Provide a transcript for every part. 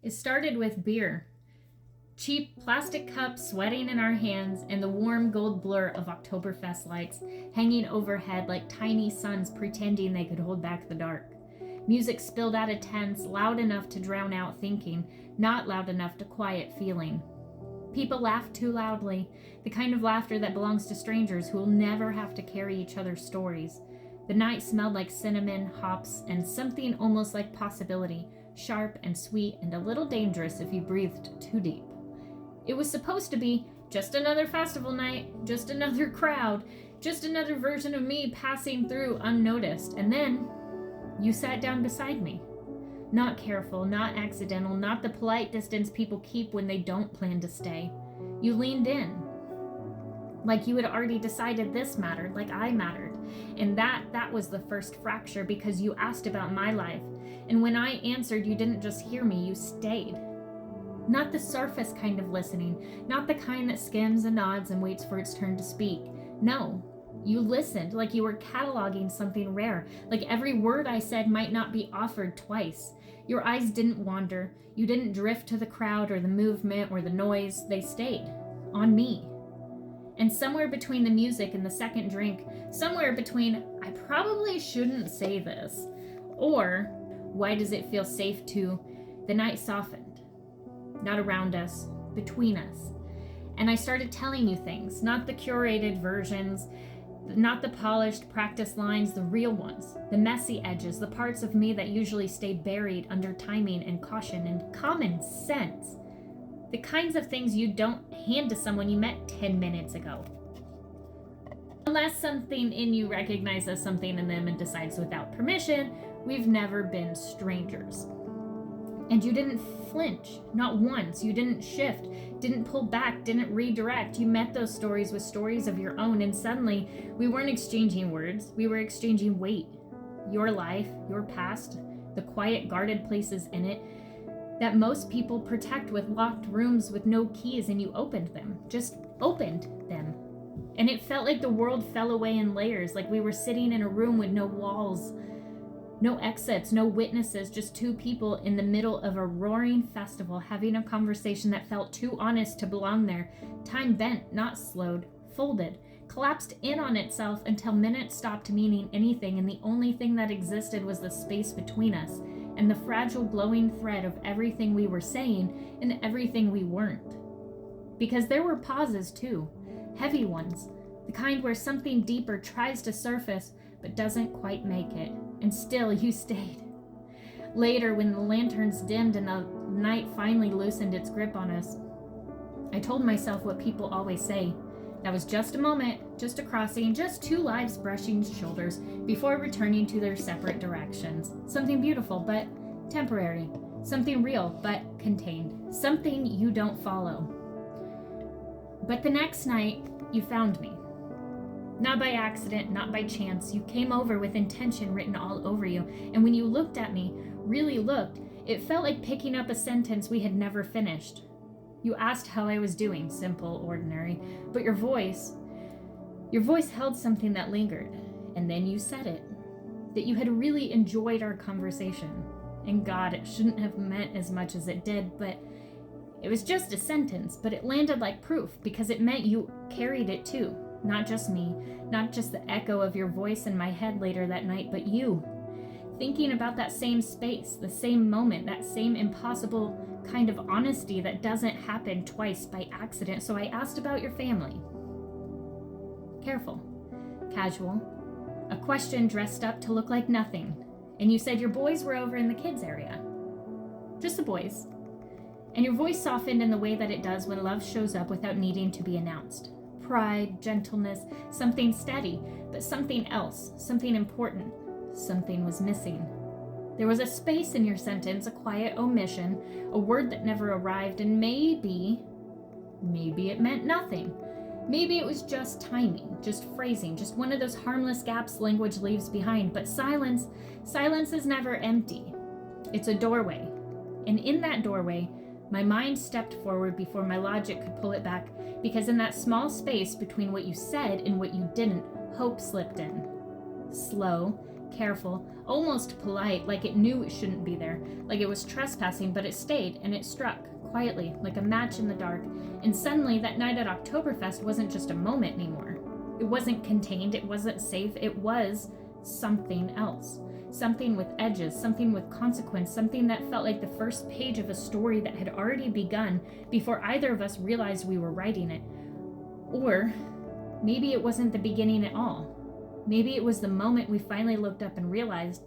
It started with beer. Cheap plastic cups sweating in our hands, and the warm gold blur of Oktoberfest lights hanging overhead like tiny suns pretending they could hold back the dark. Music spilled out of tents, loud enough to drown out thinking, not loud enough to quiet feeling. People laughed too loudly, the kind of laughter that belongs to strangers who will never have to carry each other's stories. The night smelled like cinnamon, hops, and something almost like possibility, sharp and sweet and a little dangerous if you breathed too deep. It was supposed to be just another festival night, just another crowd, just another version of me passing through unnoticed. And then you sat down beside me. Not careful, not accidental, not the polite distance people keep when they don't plan to stay. You leaned in. Like you had already decided this mattered, like I mattered. And that was the first fracture because you asked about my life. And when I answered, you didn't just hear me, you stayed. Not the surface kind of listening, not the kind that skims and nods and waits for its turn to speak. No, you listened like you were cataloging something rare, like every word I said might not be offered twice. Your eyes didn't wander. You didn't drift to the crowd or the movement or the noise. They stayed on me. And somewhere between the music and the second drink, somewhere between, I probably shouldn't say this, or why does it feel safe to, the night softened. Not around us, between us. And I started telling you things, not the curated versions, not the polished practice lines, the real ones, the messy edges, the parts of me that usually stay buried under timing and caution and common sense. The kinds of things you don't hand to someone you met 10 minutes ago. Unless something in you recognizes something in them and decides without permission, we've never been strangers. And you didn't flinch, not once. You didn't shift, didn't pull back, didn't redirect. You met those stories with stories of your own, and suddenly we weren't exchanging words, we were exchanging weight. Your life, your past, the quiet guarded places in it that most people protect with locked rooms with no keys, and you opened them, just opened them. And it felt like the world fell away in layers, like we were sitting in a room with no walls, no exits, no witnesses, just two people in the middle of a roaring festival having a conversation that felt too honest to belong there. Time bent, not slowed, folded, collapsed in on itself until minutes stopped meaning anything, and the only thing that existed was the space between us and the fragile glowing thread of everything we were saying and everything we weren't. Because there were pauses too, heavy ones, the kind where something deeper tries to surface but doesn't quite make it. And still you stayed. Later, when the lanterns dimmed and the night finally loosened its grip on us, I told myself what people always say. That was just a moment, just a crossing, just two lives brushing shoulders before returning to their separate directions. Something beautiful, but temporary. Something real, but contained. Something you don't follow. But the next night, you found me. Not by accident, not by chance. You came over with intention written all over you. And when you looked at me, really looked, it felt like picking up a sentence we had never finished. You asked how I was doing, simple, ordinary. But your voice held something that lingered. And then you said it. That you had really enjoyed our conversation. And God, it shouldn't have meant as much as it did, but it was just a sentence. But it landed like proof because it meant you carried it too. Not just me, not just the echo of your voice in my head later that night, but you. Thinking about that same space, the same moment, that same impossible kind of honesty that doesn't happen twice by accident. So I asked about your family. Careful, casual, a question dressed up to look like nothing. And you said your boys were over in the kids' area. Just the boys. And your voice softened in the way that it does when love shows up without needing to be announced. Pride, gentleness, something steady, but something else, something important. Something was missing. There was a space in your sentence, a quiet omission, a word that never arrived, and maybe it meant nothing. Maybe it was just timing, just phrasing, just one of those harmless gaps language leaves behind. But silence is never empty. It's a doorway. And in that doorway, my mind stepped forward before my logic could pull it back, because in that small space between what you said and what you didn't, hope slipped in. Slow, careful, almost polite, like it knew it shouldn't be there, like it was trespassing, but it stayed, and it struck, quietly, like a match in the dark. And suddenly, that night at Oktoberfest wasn't just a moment anymore. It wasn't contained, it wasn't safe, it was something else. Something with edges, something with consequence, something that felt like the first page of a story that had already begun before either of us realized we were writing it. Or maybe it wasn't the beginning at all. Maybe it was the moment we finally looked up and realized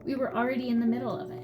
we were already in the middle of it.